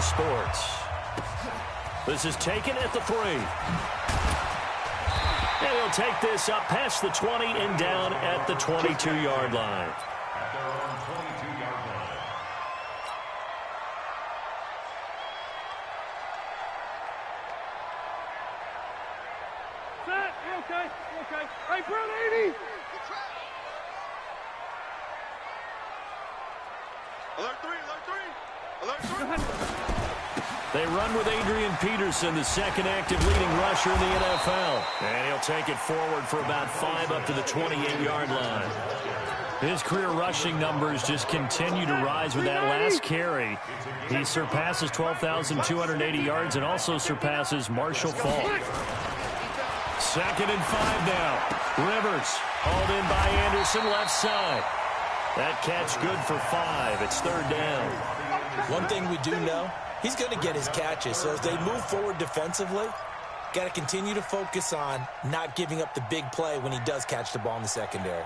Sports. This is taken at the 3. And he'll take this up past the 20 and down at the 22-yard line. At their own 22-yard line. Set. Okay. Okay. Hey, Brown 80. Alert 3. Alert 3. Alert 3. They run with Adrian Peterson, the second active leading rusher in the NFL. And he'll take it forward for about 5 up to the 28-yard line. His career rushing numbers just continue to rise with that last carry. He surpasses 12,280 yards and also surpasses Marshall Faulk. 2nd and 5 now. Rivers hauled in by Anderson, left side. That catch good for 5. It's 3rd down. One thing we do know, he's going to get his catches. So as they move forward defensively, got to continue to focus on not giving up the big play when he does catch the ball in the secondary.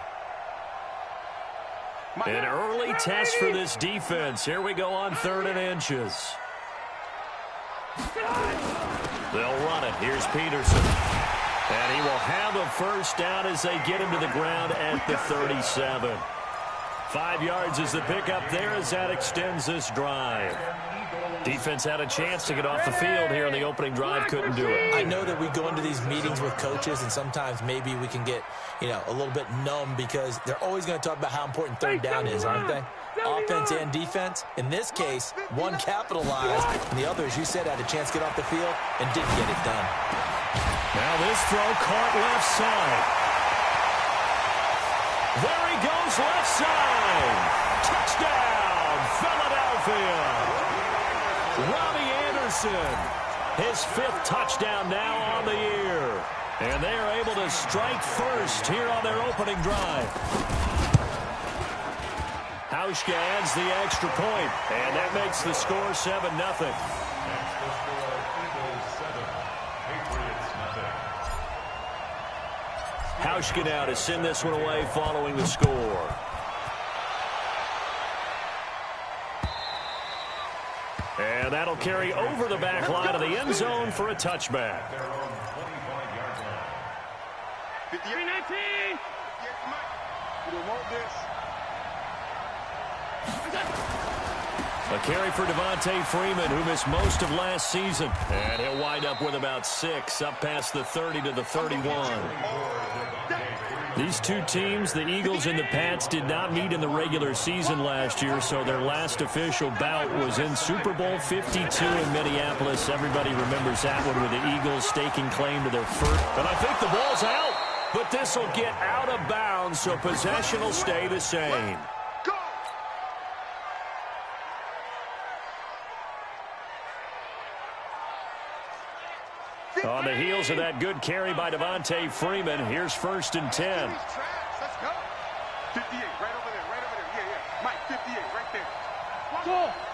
An early test for this defense. Here we go on 3rd and inches. They'll run it. Here's Peterson. And he will have a first down as they get him to the ground at the 37. 5 yards is the pickup there as that extends this drive. Defense had a chance to get off the field here in the opening drive, couldn't do it. I know that we go into these meetings with coaches, and sometimes maybe we can get, a little bit numb because they're always going to talk about how important 3rd down is, aren't they? Offense and defense. In this case, one capitalized, and the other, as you said, had a chance to get off the field and didn't get it done. Now this throw caught left side. There he goes left side. Touchdown, Philadelphia. Robbie Anderson, his 5th touchdown now on the year. And they are able to strike first here on their opening drive. Hauschka adds the extra point, and that makes the score 7-0. That's the score. Eagles 7, Patriots nothing. Hauschka now to send this one away following the score. And that'll carry over the back line of the end zone for a touchback. Their own 25-yard line. 58-19. You don't want this. A carry for Devontae Freeman, who missed most of last season. And he'll wind up with about 6, up past the 30 to the 31. These two teams, the Eagles and the Pats, did not meet in the regular season last year, so their last official bout was in Super Bowl 52 in Minneapolis. Everybody remembers that one with the Eagles staking claim to their first. And I think the ball's out, but this will get out of bounds, so possession will stay the same. On the heels of that good carry by Devontae Freeman, here's 1st and 10. Let's go. 58, right over there, right over there. Yeah. Mike, 58, right there.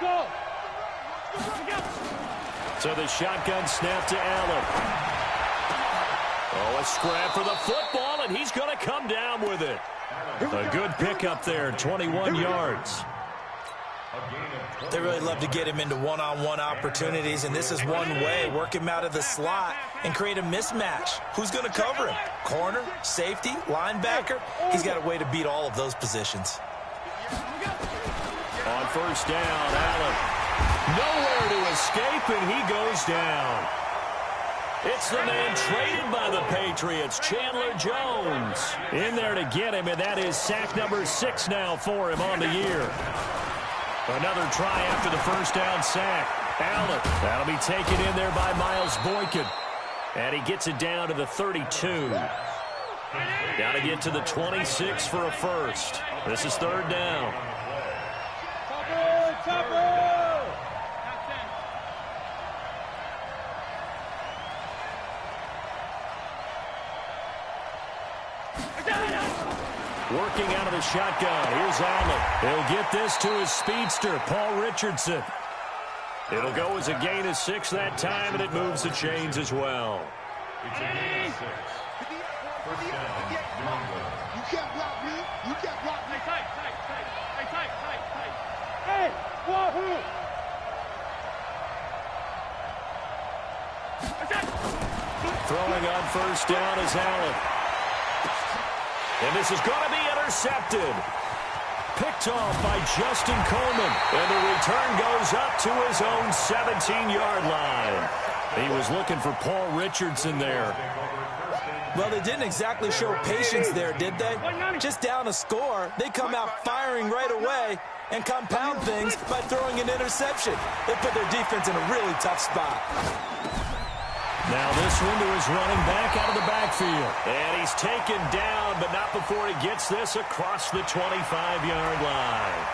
Go. So the shotgun snap to Allen. Oh, a scrap for the football, and he's going to come down with it. A good pickup there, 21 yards. They really love to get him into one-on-one opportunities, and this is one way. Work him out of the slot and create a mismatch. Who's going to cover him? Corner, safety, linebacker? He's got a way to beat all of those positions. On 1st down, Allen. Nowhere to escape, and he goes down. It's the man traded by the Patriots, Chandler Jones. In there to get him, and that is sack number 6 now for him on the year. Another try after the 1st down sack. Allen, that'll be taken in there by Miles Boykin. And he gets it down to the 32. Got to get to the 26 for a first. This is 3rd down. Working out of the shotgun. Here's Allen. He'll get this to his speedster, Paul Richardson. It'll go as a gain of 6 that time, and it moves the chains as well. It's a gain of 6. First down, New England. You can't block me. You can't block me. Hey, Wahoo! Throwing on first down is Allen. And this is going to be intercepted. Picked off by Justin Coleman. And the return goes up to his own 17-yard line. He was looking for Paul Richardson there. Well, they didn't exactly show patience there, did they? Just down a score, they come out firing right away and compound things by throwing an interception. They put their defense in a really tough spot. Now this one to his running back out of the backfield. And he's taken down, but not before he gets this across the 25-yard line.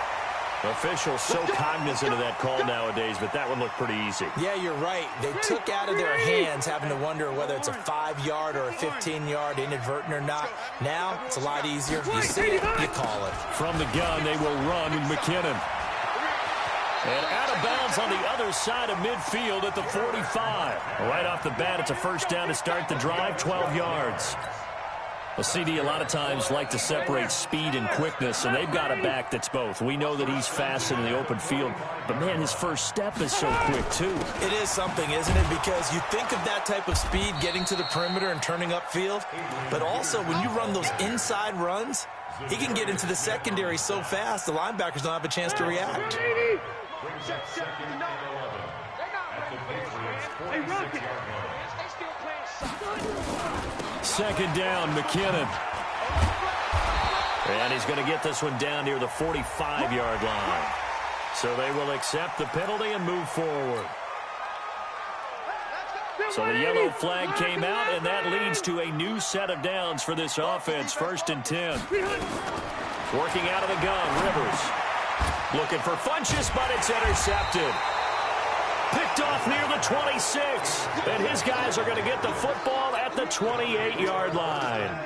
Officials so cognizant of that call nowadays, but that would look pretty easy. Yeah, you're right. They took out of their hands having to wonder whether it's a 5-yard or a 15-yard inadvertent or not. Now it's a lot easier. You see it, you call it. From the gun, they will run with McKinnon. And out of bounds on the other side of midfield at the 45. Right off the bat, it's a first down to start the drive, 12 yards. A CD a lot of times like to separate speed and quickness, and they've got a back that's both. We know that he's fast in the open field, but, man, his first step is so quick, too. It is something, isn't it? Because you think of that type of speed getting to the perimeter and turning upfield, but also when you run those inside runs, he can get into the secondary so fast the linebackers don't have a chance to react. Hey, Rocket. Second down, McKinnon. And he's going to get this one down near the 45-yard line. So they will accept the penalty and move forward. So the yellow flag came out, and that leads to a new set of downs for this offense, 1st and 10. Working out of the gun, Rivers. Looking for Funchess, but it's intercepted. Picked off near the 26. And his guys are going to get the football at the 28-yard line.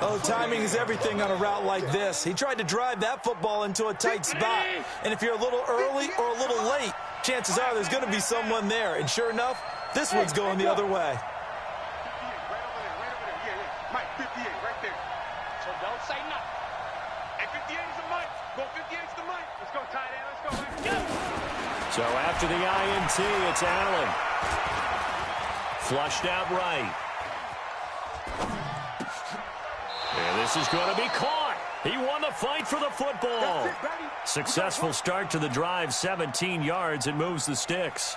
Oh, timing is everything on a route like this. He tried to drive that football into a tight spot. And if you're a little early or a little late, chances are there's going to be someone there. And sure enough, this one's going the other way. Mike, 58, right there. So don't say nothing. And 58 is the Mike. Go 58 is the Mike. Let's go, tight end. Let's go, Mike. So after the INT, it's Allen. Flushed out right. And this is going to be caught. He won the fight for the football. Successful start to the drive, 17 yards, and moves the sticks.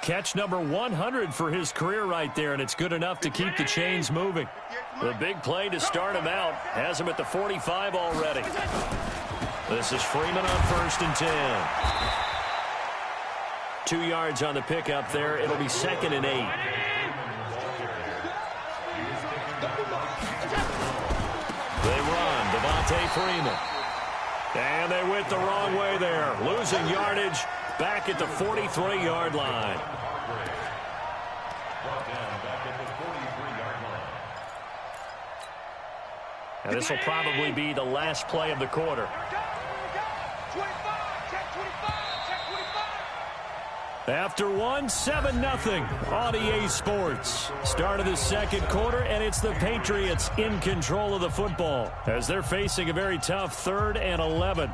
Catch number 100 for his career right there, and it's good enough to keep the chains moving. The big play to start him out has him at the 45 already. This is Freeman on 1st and 10. 2 yards on the pickup there. It'll be 2nd and 8. They run, Devontae Freeman. And they went the wrong way there. Losing yardage back at the 43-yard line. And this will probably be the last play of the quarter. After one, 7-0 on EA Sports. Start of the second quarter, and it's the Patriots in control of the football as they're facing a very tough 3rd and 11.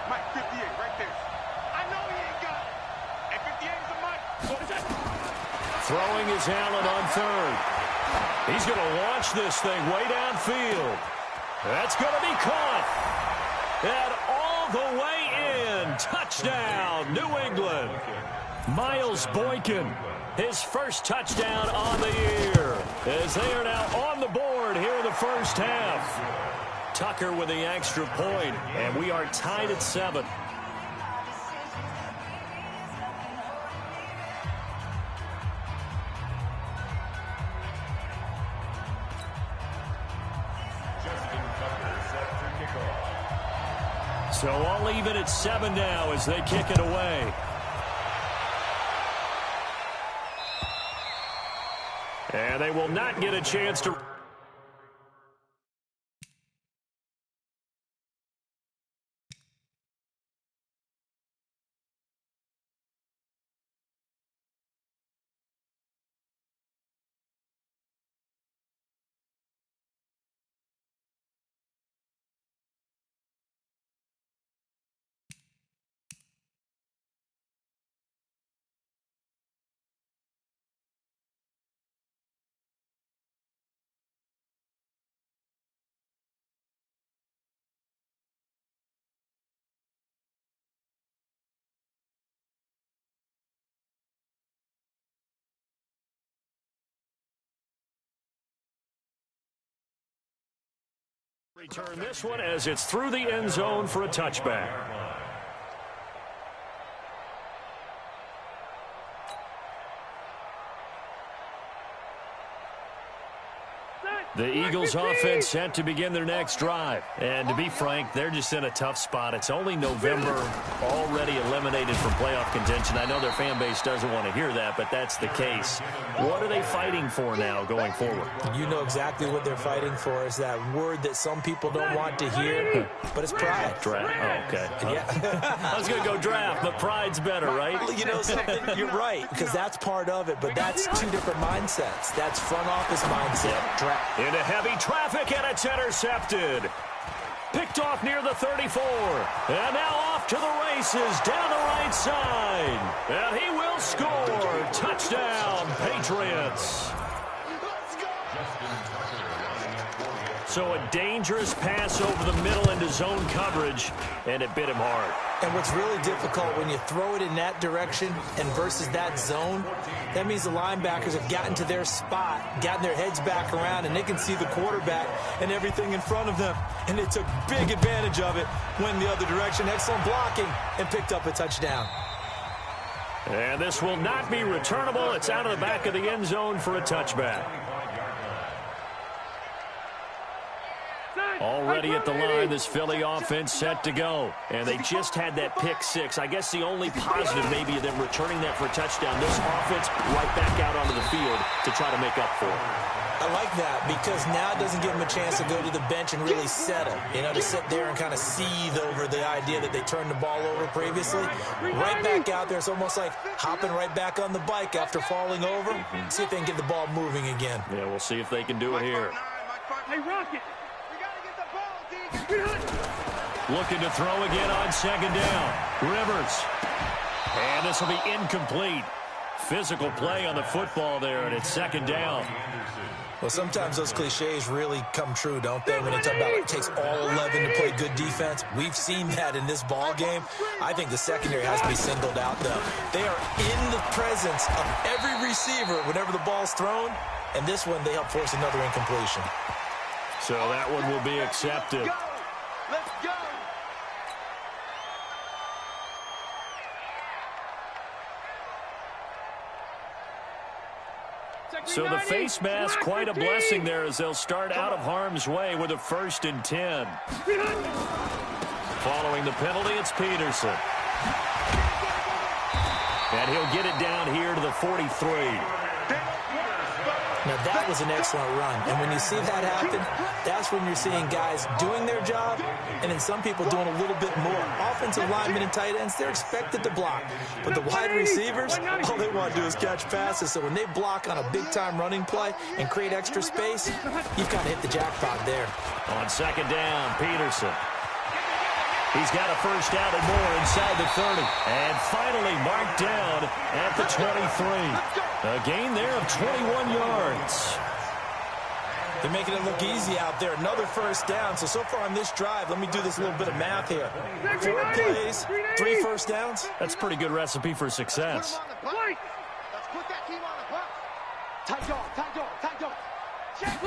Mike, 58, right there. I know he ain't got it. And 58 is the Mike. Throwing is Allen on 3rd. He's going to launch this thing way downfield. That's going to be caught. And all the way in. Touchdown, New England. Miles Boykin, his first touchdown on the year, as they are now on the board here in the first half. Tucker with the extra point, and we are tied at 7. So all even at 7 now as they kick it away. And they will not get a chance to Return this one as it's through the end zone for a touchback. The Eagles offense set to begin their next drive. And to be frank, they're just in a tough spot. It's only November, already eliminated from playoff contention. I know their fan base doesn't want to hear that, but that's the case. What are they fighting for now going forward? You know exactly what they're fighting for. Is that word that some people don't want to hear, but it's pride. Draft. Oh, okay. Yeah. I was going to go draft, but pride's better, right? You know something? You're right, because that's part of it, but that's two different mindsets. That's front office mindset, draft. Into heavy traffic, and it's intercepted. Picked off near the 34. And now off to the races down the right side. And he will score. Touchdown, Patriots. So a dangerous pass over the middle into zone coverage, and it bit him hard. And what's really difficult when you throw it in that direction and versus that zone, that means the linebackers have gotten to their spot, gotten their heads back around, and they can see the quarterback and everything in front of them. And they took big advantage of it, went the other direction, excellent blocking, and picked up a touchdown. And this will not be returnable. It's out of the back of the end zone for a touchback. Already at the line, this Philly offense set to go. And they just had that pick six. I guess the only positive maybe of them returning that for a touchdown. This offense right back out onto the field to try to make up for it. I like that because now it doesn't give them a chance to go to the bench and really settle. You know, to sit there and kind of seethe over the idea that they turned the ball over previously. Right back out there. It's almost like hopping right back on the bike after falling over. See if they can get the ball moving again. Yeah, we'll see if they can do it here. Hey, Rocket. Looking to throw again on second down. Rivers. And this will be incomplete. Physical play on the football there, and it's second down. Well, sometimes those cliches really come true, don't they? When they talk about it takes all 11 to play good defense. We've seen that in this ball game. I think the secondary has to be singled out, though. They are in the presence of every receiver whenever the ball's thrown, and this one they help force another incompletion. So that one will be accepted. Let's go. So the face mask, quite a blessing there as they'll start out of harm's way with a 1st and 10. Following the penalty, it's Peterson. And he'll get it down here to the 43. Now, that was an excellent run. And when you see that happen, that's when you're seeing guys doing their job and then some people doing a little bit more. Offensive linemen and tight ends, they're expected to block. But the wide receivers, all they want to do is catch passes. So when they block on a big-time running play and create extra space, you've kind of hit the jackpot there. On second down, Peterson. He's got a first down and more inside the 30. And finally marked down at the 23. A gain there of 21 yards. They're making it look easy out there. Another first down. So far on this drive, let me do this little bit of math here. 4 plays, 3 first downs. That's a pretty good recipe for success. Let's put that team on the bus. Tight dog, tight dog, tight dog. Check.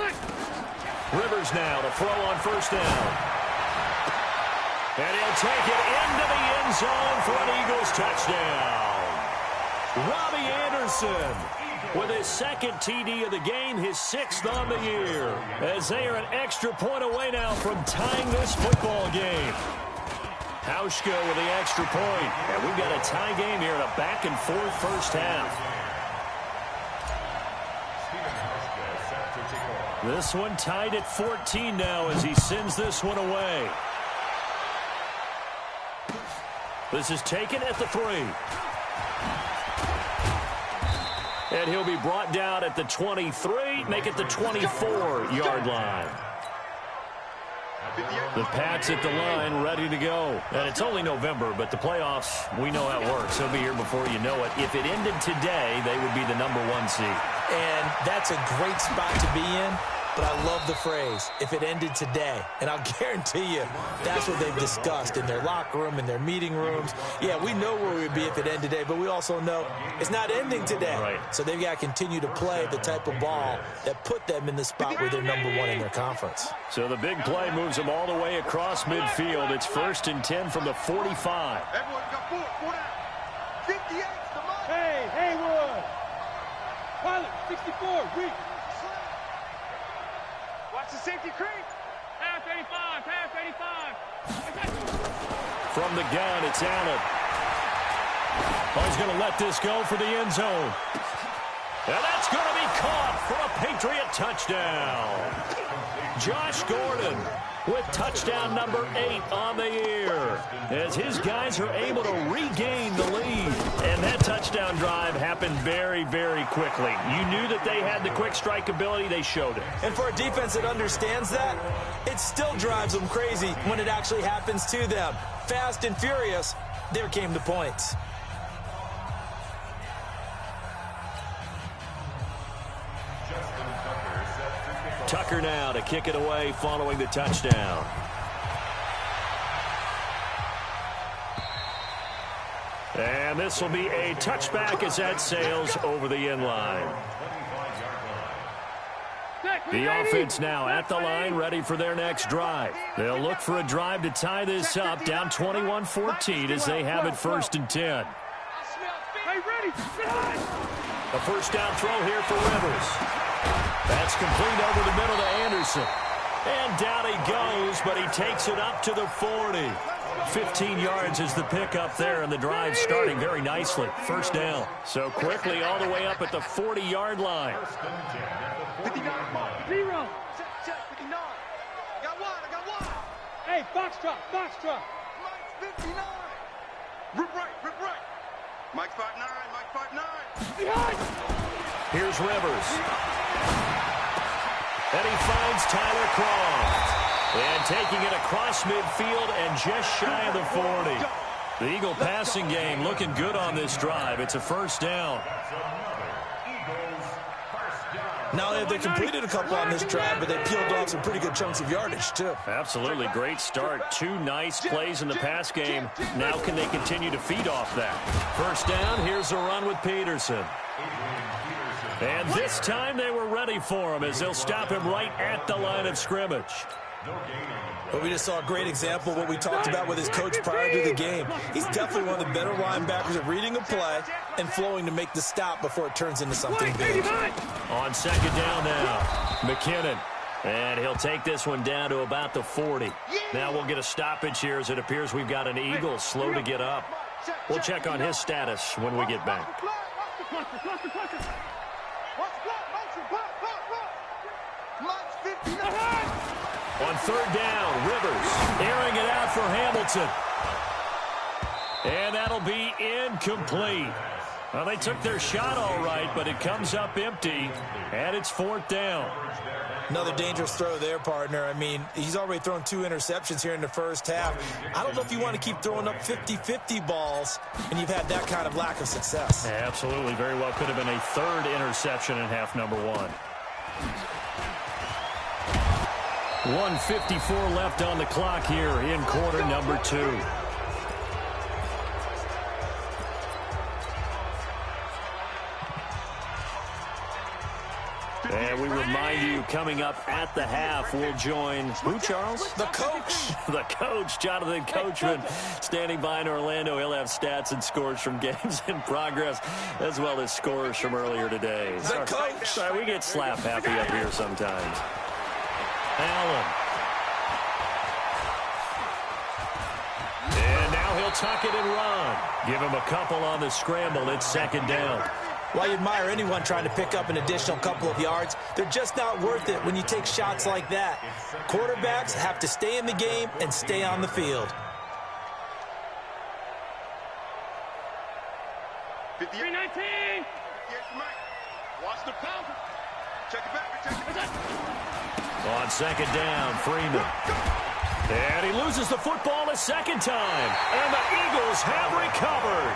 Rivers now to throw on first down. And he'll take it into the end zone for an Eagles touchdown. Robbie Anderson with his second TD of the game, his 6th on the year, as they are an extra point away now from tying this football game. Hauschka with the extra point, and we've got a tie game here in a back-and-forth first half. This one tied at 14 now as he sends this one away. This is taken at the 3. And he'll be brought down at the 23, make it the 24-yard line. The Pats at the line, ready to go. And it's only November, but the playoffs, we know how it works. They'll be here before you know it. If it ended today, they would be the #1 seed. And that's a great spot to be in. but I love the phrase, if it ended today. And I'll guarantee you that's what they've discussed in their locker room, in their meeting rooms. Yeah, we know where we'd be if it ended today, but we also know it's not ending today. Right. So they've got to continue to play the type of ball that put them in the spot where they're number one in their conference. So the big play moves them all the way across midfield. It's 1st and 10 from the 45. Everyone got 4 down. 58's the mark. Hey, Haywood. Pilot, 64, weak. Watch the safety creep. Pass 85, pass 85. From the gun, it's Allen. Oh, he's going to let this go for the end zone. And that's going to be caught for a Patriot touchdown. Josh Gordon with touchdown number 8 on the year as his guys are able to regain the lead. And that touchdown drive happened very, very quickly. You knew that they had the quick strike ability. They showed it. And for a defense that understands that, it still drives them crazy when it actually happens to them. Fast and furious, there came the points. Tucker now to kick it away following the touchdown. And this will be a touchback as that sails over the end line. The offense now at the line, ready for their next drive. They'll look for a drive to tie this up, down 21-14 as they have it 1st and 10. Hey, ready. A first down throw here for Rivers. That's complete over the middle to Anderson. And down he goes, but he takes it up to the 40. 15 yards is the pickup there, and the drive starting very nicely. First down. So quickly all the way up at the 40-yard line. 0. Check, 59. I got one. Hey, box truck. Mike's 59. Rip right. Mike's 5'9", Behind. Here's Rivers. And he finds Tyler Croft. And taking it across midfield and just shy of the 40. The Eagle passing game looking good on this drive. It's a first down. Not only have they completed a couple on this drive, but they peeled off some pretty good chunks of yardage, too. Absolutely. Great start. 2 nice plays in the pass game. Now can they continue to feed off that? First down. Here's a run with Peterson. And this time they were ready for him as they'll stop him right at the line of scrimmage. But we just saw a great example of what we talked about with his coach prior to the game. He's definitely one of the better linebackers at reading a play and flowing to make the stop before it turns into something big. On second down now, McKinnon. And he'll take this one down to about the 40. Now we'll get a stoppage here as it appears we've got an Eagle slow to get up. We'll check on his status when we get back. On third down, Rivers airing it out for Hamilton. And that'll be incomplete. Well, they took their shot all right, but it comes up empty, and it's 4th down. Another dangerous throw there, partner. I mean, he's already thrown 2 interceptions here in the first half. I don't know if you want to keep throwing up 50-50 balls, and you've had that kind of lack of success. Yeah, absolutely. Very well could have been a 3rd interception in half number 1. 1:54 left on the clock here in quarter number 2. And we remind you, coming up at the half, we'll join who, Charles? The coach. The coach, Jonathan Coachman, standing by in Orlando. He'll have stats and scores from games in progress, as well as scores from earlier today. The coach. Sorry, we get slap happy up here sometimes. Allen. And now he'll tuck it and run. Give him a couple on the scramble. It's second down. While you admire anyone trying to pick up an additional couple of yards, they're just not worth it when you take shots like that. Quarterbacks have to stay in the game and stay on the field. 319. Watch the pound. Check it back. On second down, Freeman. And he loses the football a second time. And the Eagles have recovered.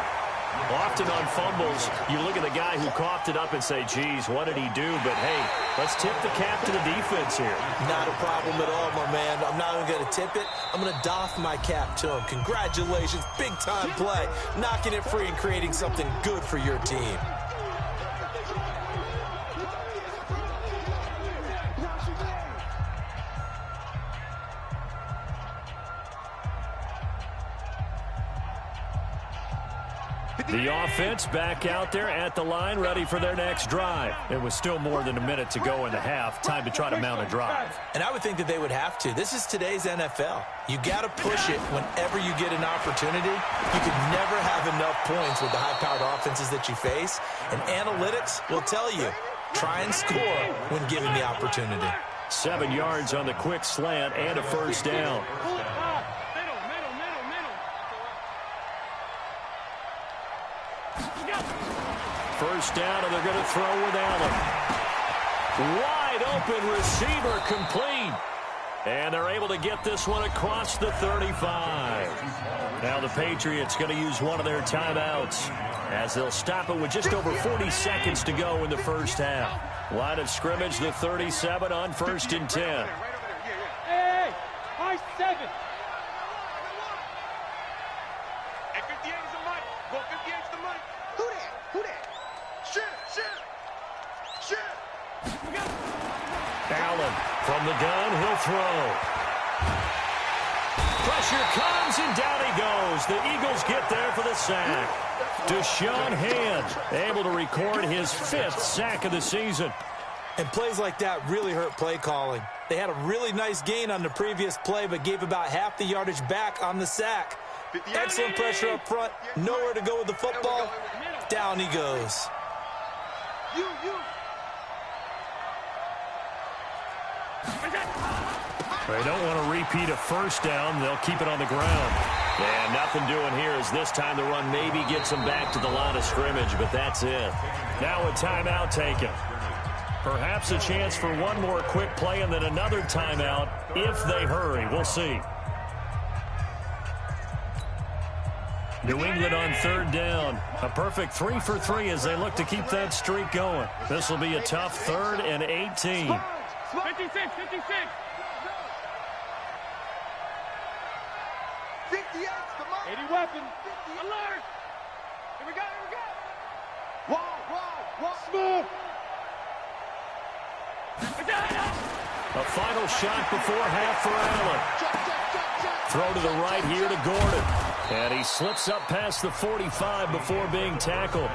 Often on fumbles, you look at the guy who coughed it up and say, geez, what did he do? But, hey, let's tip the cap to the defense here. Not a problem at all, my man. I'm not even going to tip it. I'm going to doff my cap to him. Congratulations, big-time play. Knocking it free and creating something good for your team. The offense back out there at the line, ready for their next drive. It was still more than a minute to go in the half. Time to try to mount a drive. And I would think that they would have to. This is today's NFL. You got to push it whenever you get an opportunity. You can never have enough points with the high-powered offenses that you face. And analytics will tell you, try and score when given the opportunity. 7 yards on the quick slant and a first down. First down, and they're going to throw with Allen. Wide open receiver, complete. And they're able to get this one across the 35. Now the Patriots going to use one of their timeouts as they'll stop it with just over 40 seconds to go in the first half. Line of scrimmage, the 37 on 1st and 10. Hey, high 7. At 58 is the mic. Go 58 is the mic. Who that? Who that? Shit. Allen from the gun, he'll throw. Pressure comes, and down he goes. The Eagles get there for the sack. Deshaun Hand able to record his 5th sack of the season. And plays like that really hurt play calling. They had a really nice gain on the previous play, but gave about half the yardage back on the sack. Excellent pressure up front. Nowhere to go with the football. Down he goes. They don't want to repeat a first down. They'll keep it on the ground. And nothing doing here as this time the run maybe gets them back to the line of scrimmage, but that's it. Now a timeout taken. Perhaps a chance for one more quick play and then another timeout if they hurry. We'll see. New England on 3rd down. A perfect 3 for 3 as they look to keep that streak going. This will be a tough 3rd and 18. 56. 80 weapon. Alert. Here we go. Wall. Smooth. A final shot before half for Allen. Throw to the right here to Gordon. And he slips up past the 45 before being tackled.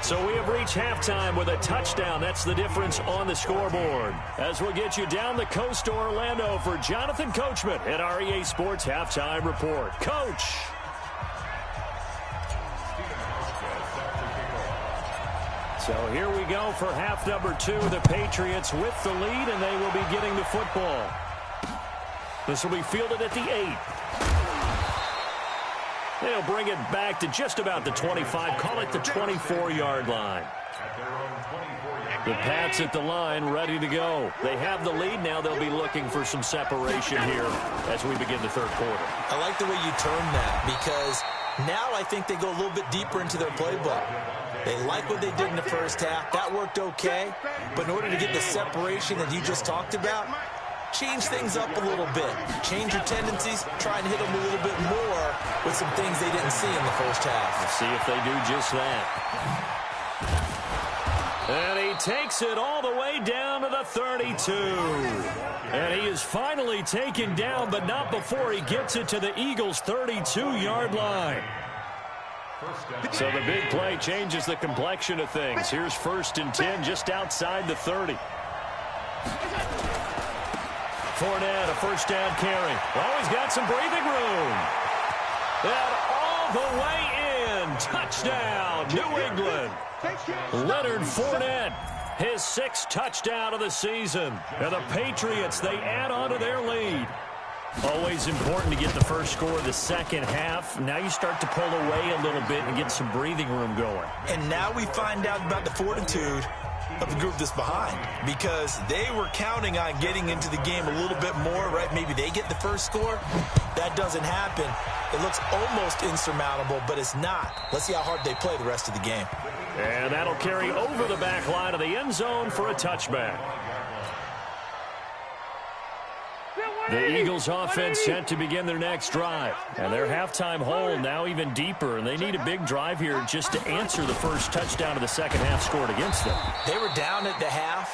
So we have reached halftime with a touchdown. That's the difference on the scoreboard. As we'll get you down the coast to Orlando for Jonathan Coachman at our EA Sports Halftime Report. Coach. So here we go for half number 2. The Patriots with the lead, and they will be getting the football. This will be fielded at the 8. They'll bring it back to just about the 25. Call it the 24-yard line. The Pats at the line, ready to go. They have the lead. Now they'll be looking for some separation here as we begin the 3rd quarter. I like the way you term that because now I think they go a little bit deeper into their playbook. They like what they did in the first half. That worked okay. But in order to get the separation that you just talked about, change things up a little bit. Change your tendencies. Try and hit them a little bit more with some things they didn't see in the first half. Let's see if they do just that. And he takes it all the way down to the 32. And he is finally taken down, but not before he gets it to the Eagles' 32-yard line. So the big play changes the complexion of things. Here's 1st and 10 just outside the 30. Fournette, a first down carry. Oh, he's got some breathing room. And all the way in. Touchdown, New England. Leonard Fournette, his 6th touchdown of the season. And the Patriots, they add on to their lead. Always important to get the first score of the second half. Now you start to pull away a little bit and get some breathing room going. And now we find out about the fortitude of the group that's behind, because they were counting on getting into the game a little bit more, right? Maybe they get the first score. That doesn't happen. It looks almost insurmountable, but it's not. Let's see how hard they play the rest of the game. And that'll carry over the back line of the end zone for a touchback. The Eagles offense set to begin their next drive. And their halftime hole now even deeper. And they need a big drive here just to answer the first touchdown of the second half scored against them. They were down at the half.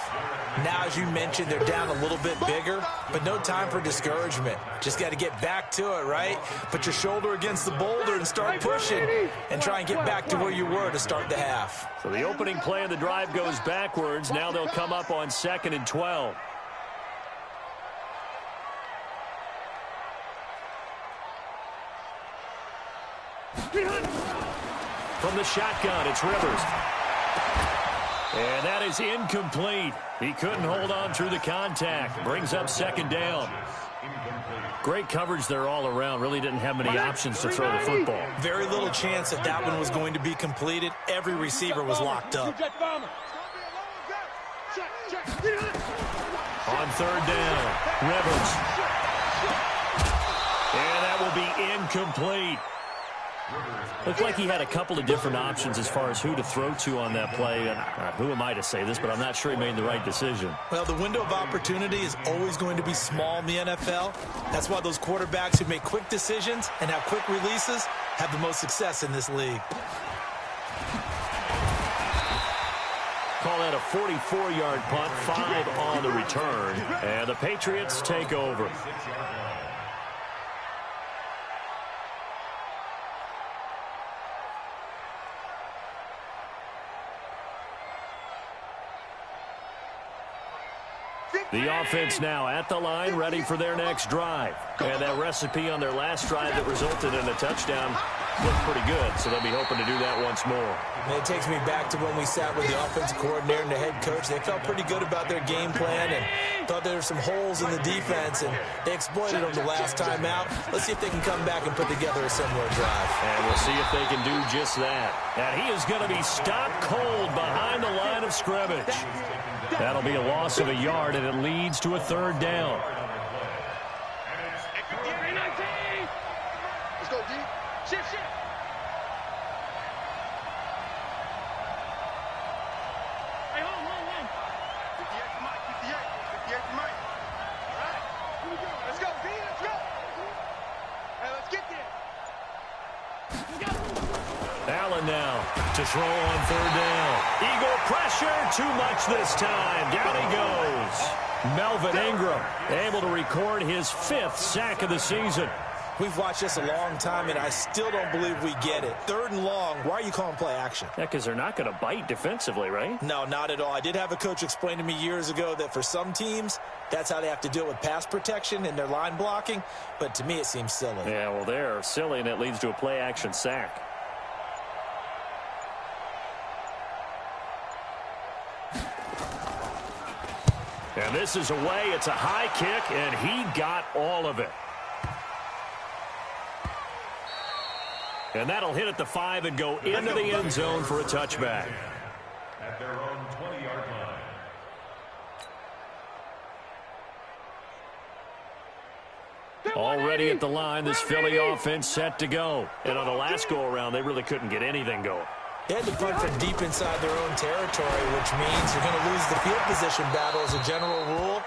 Now, as you mentioned, they're down a little bit bigger, but no time for discouragement. Just got to get back to it, right? Put your shoulder against the boulder and start pushing and try and get back to where you were to start the half. So the opening play of the drive goes backwards. Now they'll come up on 2nd and 12. From the shotgun, it's Rivers. And that is incomplete. He couldn't hold on through the contact. Brings up 2nd down. Great coverage there all around. Really didn't have many options to throw the football. Very little chance that that one was going to be completed. Every receiver was locked up. On 3rd down, Rivers. And that will be incomplete. Looked like he had a couple of different options as far as who to throw to on that play. And who am I to say this, but I'm not sure he made the right decision. Well, the window of opportunity is always going to be small in the NFL. That's why those quarterbacks who make quick decisions and have quick releases have the most success in this league. Call that a 44-yard punt, 5 on the return. And the Patriots take over. The offense now at the line, ready for their next drive. And that recipe on their last drive that resulted in a touchdown looked pretty good, so they'll be hoping to do that once more. And it takes me back to when we sat with the offensive coordinator and the head coach. They felt pretty good about their game plan and thought there were some holes in the defense, and they exploited them the last time out. Let's see if they can come back and put together a similar drive. And we'll see if they can do just that. And he is going to be stopped cold behind the line of scrimmage. That'll be a loss of a yard, and it leads to a 3rd down. Let's go, D. Shift. Hey, hold. 58 to Mike, 58 to Mike. All right. Let's go, D. Let's go. Hey, let's get there. Allen now to throw on 3rd down. Eagle pressure, too much this time. Down he goes. Melvin Ingram able to record his 5th sack of the season. We've watched this a long time, and I still don't believe we get it. 3rd and long, why are you calling play action? Yeah, because they're not going to bite defensively, right? No, not at all. I did have a coach explain to me years ago that for some teams, that's how they have to deal with pass protection and their line blocking. But to me, it seems silly. Yeah, well, they're silly, and it leads to a play action sack. And this is away. It's a high kick, and he got all of it. And that'll hit at the 5 and go into the end zone for a touchback. At their own 20-yard line. Already at the line, this Philly offense set to go. And on the last go-around, they really couldn't get anything going. They had to punt from deep inside their own territory, which means you're going to lose the field position battle as a general rule.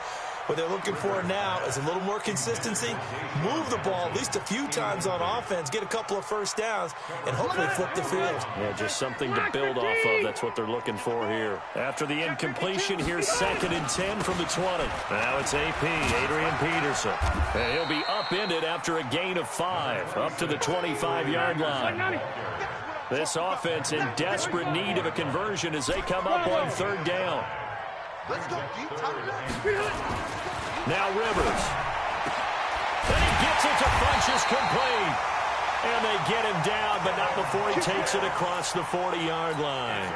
What they're looking for now is a little more consistency, move the ball at least a few times on offense, get a couple of first downs, and hopefully flip the field. Yeah, just something to build off of. That's what they're looking for here. After the incompletion, here's 2nd and 10 from the 20. Now it's AP, Adrian Peterson. And he'll be upended after a gain of 5, up to the 25-yard line. This offense in desperate need of a conversion as they come up on 3rd down. Let's go, D. Now Rivers. And he gets it to Funchess complete. And they get him down, but not before he takes it across the 40-yard line.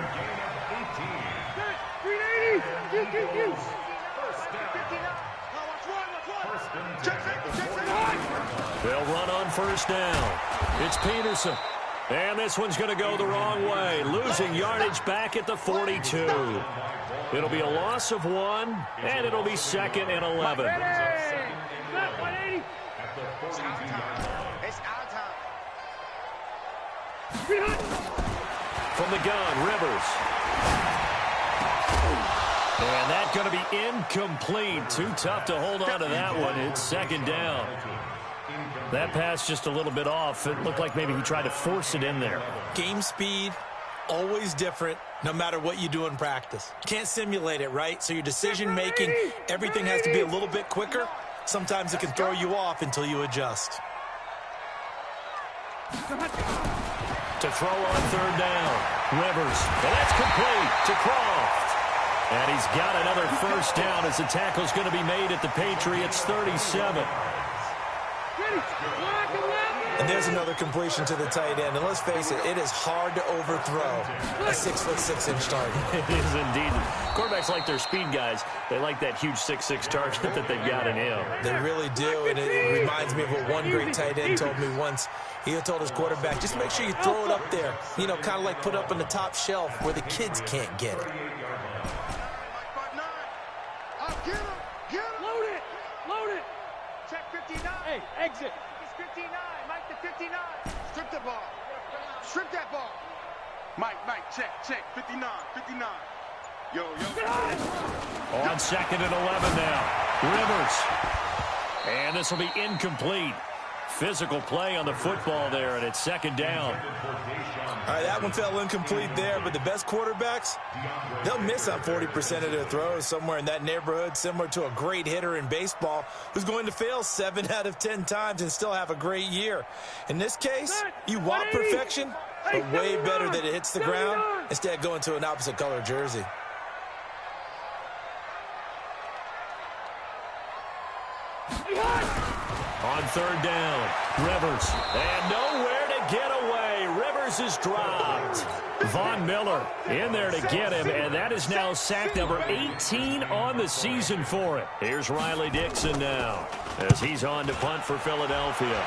They'll run on first down. It's Peterson. And this one's going to go the wrong way, losing yardage back at the 42. It'll be a loss of 1, and it'll be 2nd and 11. From the gun, Rivers. And that's going to be incomplete. Too tough to hold on to that one. It's 2nd down. That pass just a little bit off. It looked like maybe he tried to force it in there. Game speed, always different, no matter what you do in practice. Can't simulate it, right? So your decision-making, everything has to be a little bit quicker. Sometimes it can throw you off until you adjust. To throw on 3rd down, Rivers. And that's complete to Croft. And he's got another first down as the tackle's going to be made at the Patriots' 37. And there's another completion to the tight end. And let's face it, it is hard to overthrow a 6'6" target. It is indeed. Quarterbacks like their speed guys. They like that huge 6'6" target that they've got in him. They really do. And it reminds me of what one great tight end told me once. He told his quarterback, just make sure you throw it up there. You know, kind of like put up on the top shelf where the kids can't get it. Load it. Load it. Check 59. Hey, exit. It's 59. Mike to 59. Strip the ball. Strip that ball. Mike, check. 59. Yo. On 2nd and 11 now. Rivers. And this will be incomplete. Physical play on the football there, and it's 2nd down. All right, that one fell incomplete there, but the best quarterbacks, they'll miss on 40% of their throws, somewhere in that neighborhood, similar to a great hitter in baseball who's going to fail 7 out of 10 times and still have a great year. In this case, you want perfection, but way better that it hits the ground instead of going to an opposite color jersey. On 3rd down, Rivers. And nowhere to get away. Rivers is dropped. Von Miller in there to get him, and that is now sack number 18 on the season for it. Here's Riley Dixon now as he's on to punt for Philadelphia.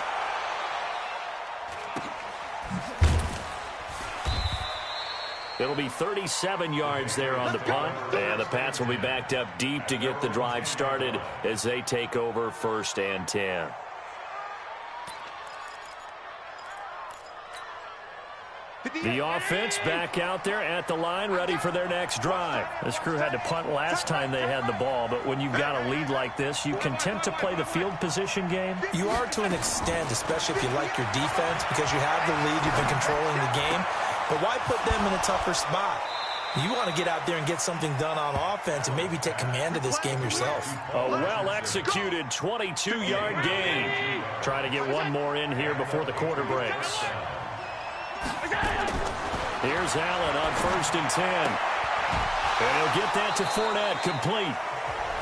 It'll be 37 yards there on the punt, and the Pats will be backed up deep to get the drive started as they take over 1st and 10. The offense back out there at the line, ready for their next drive. This crew had to punt last time they had the ball, but when you've got a lead like this, you content to play the field position game? You are to an extent, especially if you like your defense, because you have the lead, you've been controlling the game. But why put them in a tougher spot? You want to get out there and get something done on offense and maybe take command of this game yourself. A well-executed 22-yard gain. Try to get one more in here before the quarter breaks. Here's Allen on 1st and 10. And he'll get that to Fournette, complete.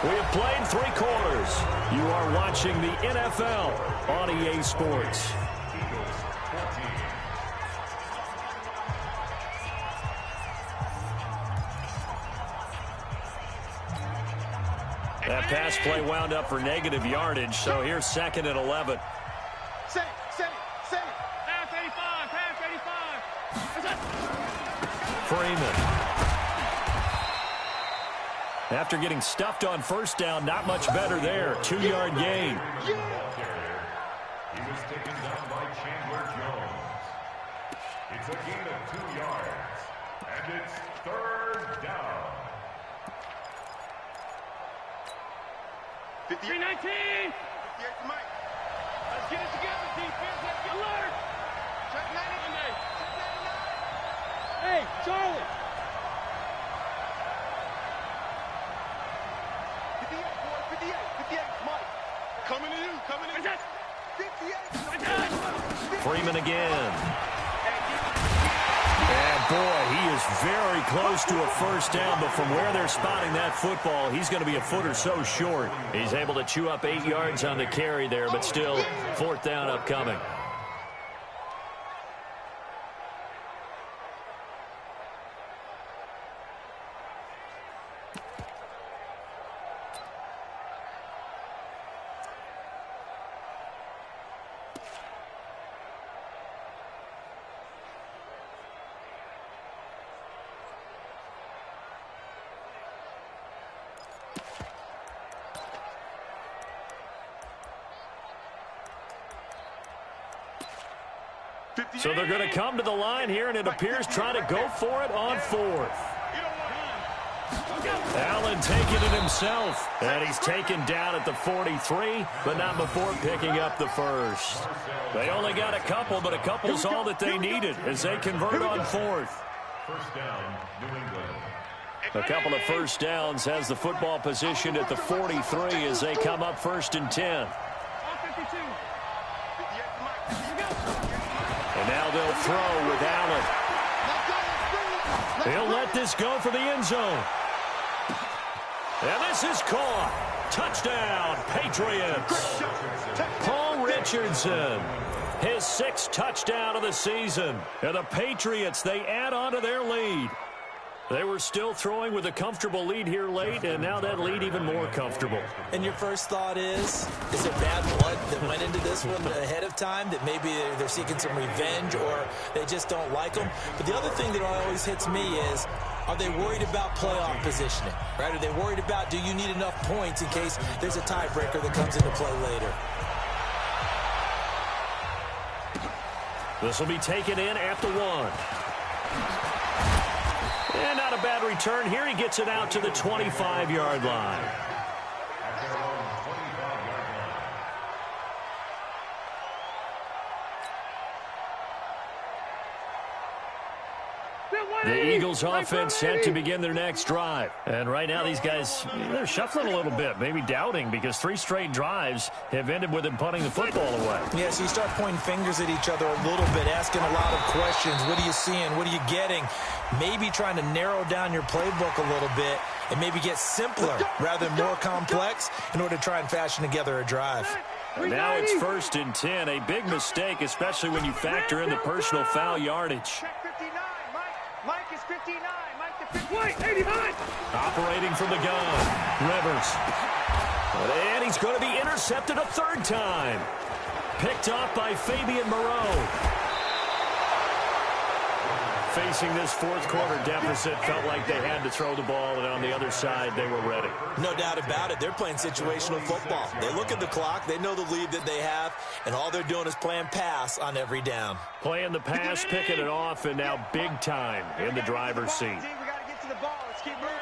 We have played 3 quarters. You are watching the NFL on EA Sports. That pass play wound up for negative yardage, so here's 2nd and 11. Save. Pass 85. Pass 85. Freeman. After getting stuffed on 1st down, not much better there. 2-yard gain. He was taken down by Chandler Jones. It's a gain of 2 yards, and it's 3rd down. 319. 58 to Mike. Let's get it together, defense. Let's get alert. Check 99. Hey, Charlie. 58, boy. 58. Mike. Coming to you. 58. Freeman again. And boy, he is very close to a 1st down, but from where they're spotting that football, he's going to be a foot or so short. He's able to chew up 8 yards on the carry there, but still 4th down upcoming. So they're going to come to the line here, and it appears trying to go for it on fourth. Allen taking it himself, and he's taken down at the 43, but not before picking up the first. They only got a couple, but a couple's all that they needed as they convert on fourth. First down, New England. A couple of first downs has the football position at the 43 as they come up 1st and 10. And now they'll throw with Allen. He'll let this go for the end zone. And this is caught. Touchdown, Patriots. Paul Richardson, his 6th touchdown of the season. And the Patriots, they add on to their lead. They were still throwing with a comfortable lead here late, and now that lead even more comfortable. And your first thought is there bad blood that went into this one ahead of time, that maybe they're seeking some revenge or they just don't like them? But the other thing that always hits me is, are they worried about playoff positioning, right? Are they worried about, do you need enough points in case there's a tiebreaker that comes into play later? This will be taken in at the 1. And not a bad return here. He gets it out to the 25-yard line. The Eagles offense set to begin their next drive. And right now these guys, they're shuffling a little bit, maybe doubting, because 3 straight drives have ended with them punting the football away. Yeah, so you start pointing fingers at each other a little bit, asking a lot of questions. What are you seeing? What are you getting? Maybe trying to narrow down your playbook a little bit and maybe get simpler rather than more complex in order to try and fashion together a drive. And now it's 1st and 10, a big mistake, especially when you factor in the personal foul yardage. Mike is 59. Mike the 59. Wait, 89. Operating from the gun, Rivers. And he's going to be intercepted a 3rd time. Picked off by Fabian Moreau. Facing this 4th quarter deficit, felt like they had to throw the ball, and on the other side, they were ready. No doubt about it. They're playing situational football. They look at the clock, they know the lead that they have, and all they're doing is playing pass on every down. Playing the pass, picking it off, and now big time in the driver's seat. We got to get to the ball. Let's keep moving.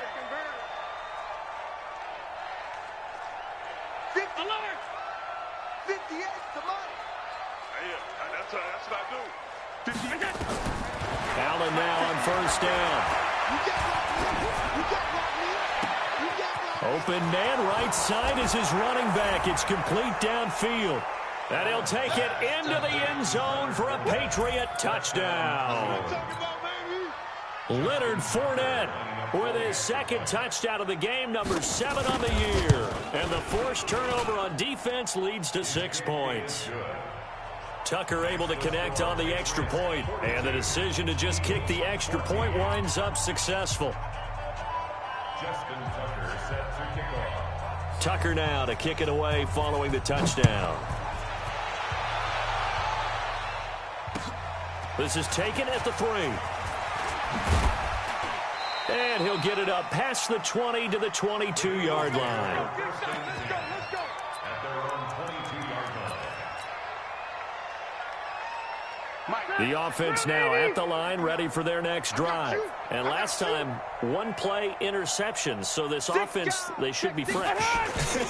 Alert! 58 to Mike. That's what I do. 58. Allen now on 1st down. Open man, right side is his running back. It's complete downfield. And he'll take it into the end zone for a Patriot touchdown. Leonard Fournette with his 2nd touchdown of the game, number 7 on the year. And the forced turnover on defense leads to 6 points. Tucker able to connect on the extra point, and the decision to just kick the extra point winds up successful. Justin Tucker set to kick off. Tucker now to kick it away following the touchdown. This is taken at the 3. And he'll get it up past the 20 to the 22-yard line. The offense now at the line, ready for their next drive. And last time, 1-play interception. So this offense, they should be fresh.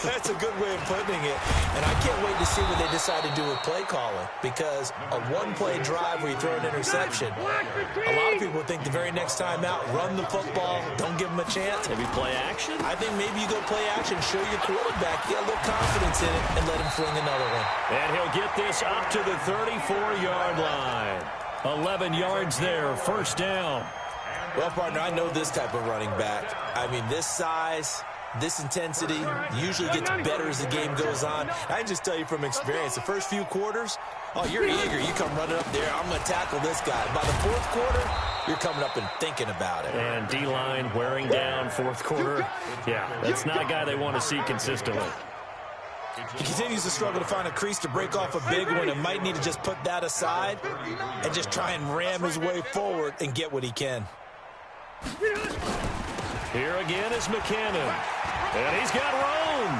That's a good way of putting it. And I can't wait to see what they decide to do with play calling. Because a 1-play drive where you throw an interception, a lot of people think the very next time out, run the football, don't give them a chance. Maybe play action? I think maybe you go play action, show your quarterback, get a little confidence in it, and let him fling another one. And he'll get this up to the 34-yard line. 11 yards there, 1st down. Well, partner, I know this type of running back. I mean, this size, this intensity usually gets better as the game goes on. I can just tell you from experience, the first few quarters, oh, you're eager. You come running up there, I'm going to tackle this guy. By the 4th quarter, you're coming up and thinking about it. And D-line wearing down 4th quarter. Yeah, that's not a guy they want to see consistently. He continues to struggle to find a crease to break off a big one and might need to just put that aside and just try and ram his way forward and get what he can. Here again is McKinnon. And he's got Roan.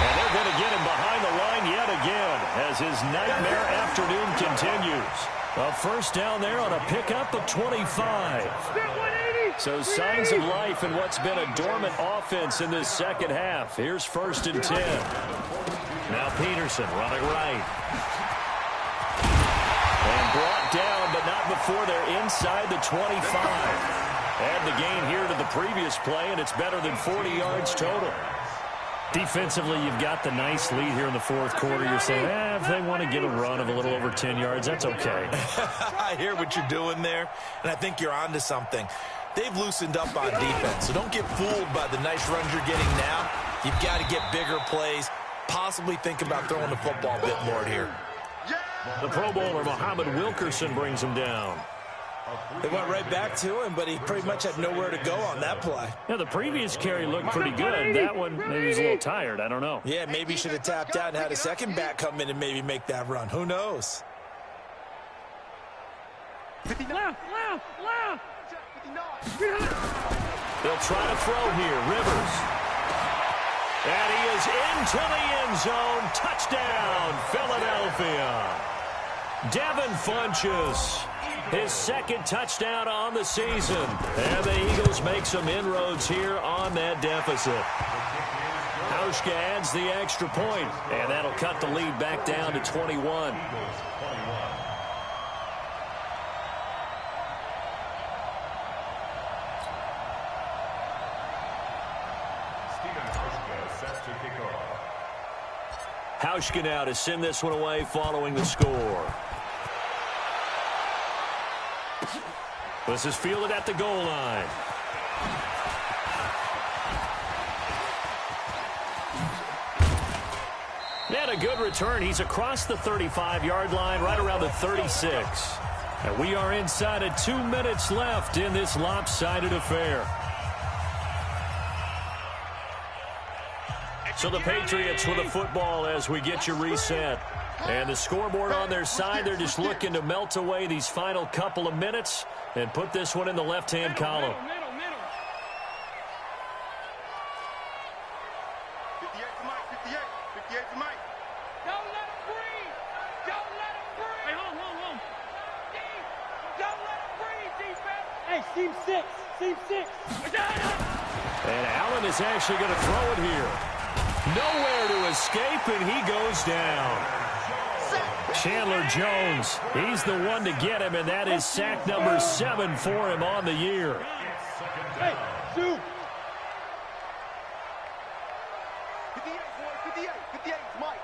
And they're going to get him behind the line yet again as his nightmare afternoon continues. A first down there on a pickup of 25. So signs of life in what's been a dormant offense in this second half. Here's 1st and 10. Now Peterson running right. And brought down, but not before they're inside the 25. Add the gain here to the previous play, and it's better than 40 yards total. Defensively, you've got the nice lead here in the fourth quarter. You're saying, if they want to get a run of a little over 10 yards, that's okay. I hear what you're doing there, and I think you're onto something. They've loosened up on defense, so don't get fooled by the nice runs you're getting now. You've got to get bigger plays, possibly think about throwing the football a bit more here. The Pro Bowler, Muhammad Wilkerson, brings him down. They went right back to him, but he pretty much had nowhere to go on that play. Yeah, the previous carry looked pretty good. That one, maybe he's a little tired. I don't know. Yeah, maybe he should have tapped out and had a second back come in and maybe make that run. Who knows? Left. They'll try to throw here. Rivers. And he is into the end zone. Touchdown, Philadelphia. Devin Funchess, his second touchdown on the season. And the Eagles make some inroads here on that deficit. Hauschka adds the extra point, and that'll cut the lead back down to 21. Hauschka now to send this one away following the score. This is fielded at the goal line. And a good return. He's across the 35-yard line, right around the 36. And we are inside of 2 minutes left in this lopsided affair. So the Patriots with the football as we get you reset. And the scoreboard on their side, they're just looking to melt away these final couple of minutes and put this one in the left-hand column. Middle. 58 to Mike, 58 to Mike. Don't let him breathe. Hey, hold. Don't let him breathe, defense. Hey, seam six. And Allen is actually going to throw it here. Nowhere to escape, and he goes down. Chandler Jones, he's the one to get him, and that is sack number 7 for him on the year. Hey, shoot. 58, Mike.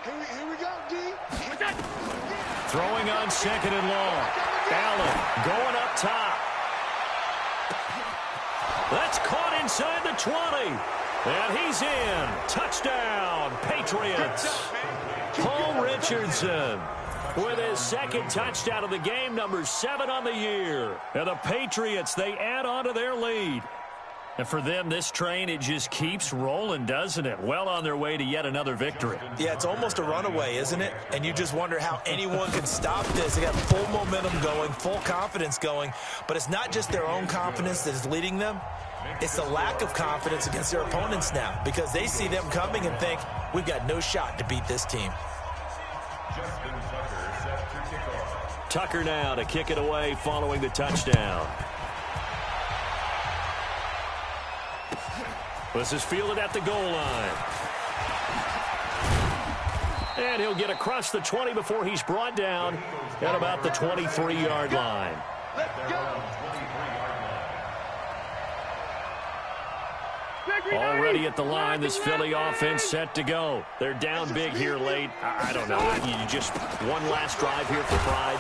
Here we go, D. Throwing on 2nd and long. Allen going up top. That's caught inside the 20. And he's in. Touchdown, Patriots. Paul Richardson with his second touchdown of the game, number 7 on the year. And the Patriots, they add on to their lead. And for them, this train, it just keeps rolling, doesn't it? Well on their way to yet another victory. Yeah, it's almost a runaway, isn't it? And you just wonder how anyone can stop this. They got full momentum going, full confidence going. But it's not just their own confidence that is leading them. It's the lack of confidence against their opponents now because they see them coming and think, we've got no shot to beat this team. Tucker now to kick it away following the touchdown. This is fielded at the goal line. And he'll get across the 20 before he's brought down at about the 23-yard line. Let's go. Already at the line, this Philly offense set to go. They're down big here late. I don't know. You just one last drive here for pride.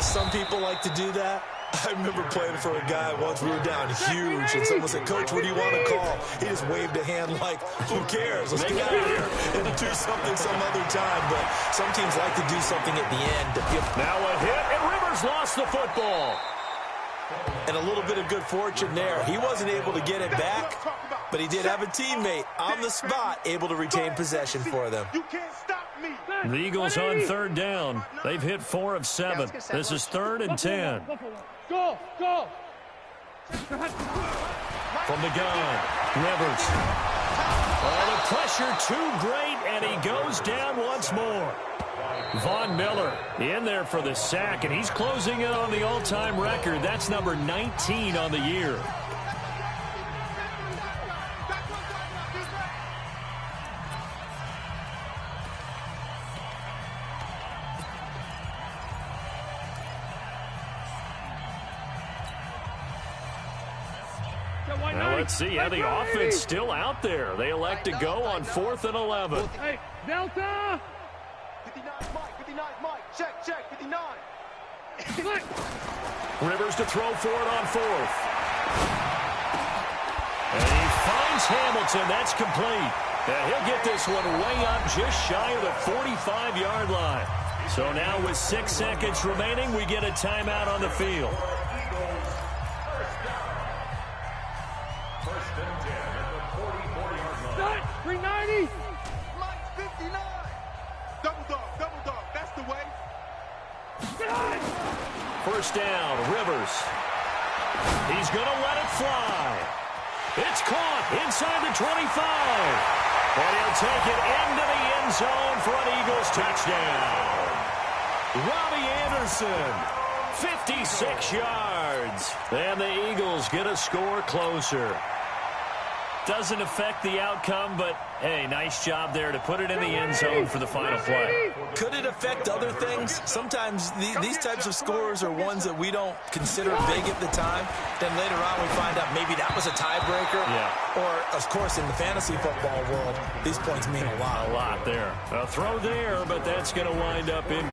Some people like to do that. I remember playing for a guy once. We were down huge, and someone said, "Coach, what do you want to call?" He just waved a hand like, "Who cares? Let's get out of here and do something some other time." But some teams like to do something at the end. Now a hit, and Rivers lost the football. And a little bit of good fortune there. He wasn't able to get it back, but he did have a teammate on the spot able to retain possession for them. You can't stop me. The Eagles on 3rd down. They've hit 4 of 7. This is 3rd and 10. Go. From the gun, Rivers. Oh, the pressure pressure too great, and he goes down once more. Von Miller in there for the sack, and he's closing in on the all-time record. That's number 19 on the year. Now let's see how the offense still out there. They elect to go on 4th and 11. Hey, Delta! 59, Mike, 59, Mike. Check, 59. Rivers to throw for it on 4th. And he finds Hamilton. That's complete. And he'll get this one way up just shy of the 45-yard line. So now with 6 seconds remaining, we get a timeout on the field. First and 10 at the 44-yard line. 390! Mike, 59. Double dog. That's the way. First down, Rivers. He's going to let it fly. It's caught inside the 25. And he'll take it into the end zone for an Eagles touchdown. Robbie Anderson, 56 yards. And the Eagles get a score closer. Doesn't affect the outcome, but, hey, nice job there to put it in the end zone for the final play. Could it affect other things? Sometimes these types of scores are ones that we don't consider big at the time. Then later on we find out maybe that was a tiebreaker. Yeah. Or, of course, in the fantasy football world, these points mean a lot. A lot there. A throw there, but that's going to wind up in.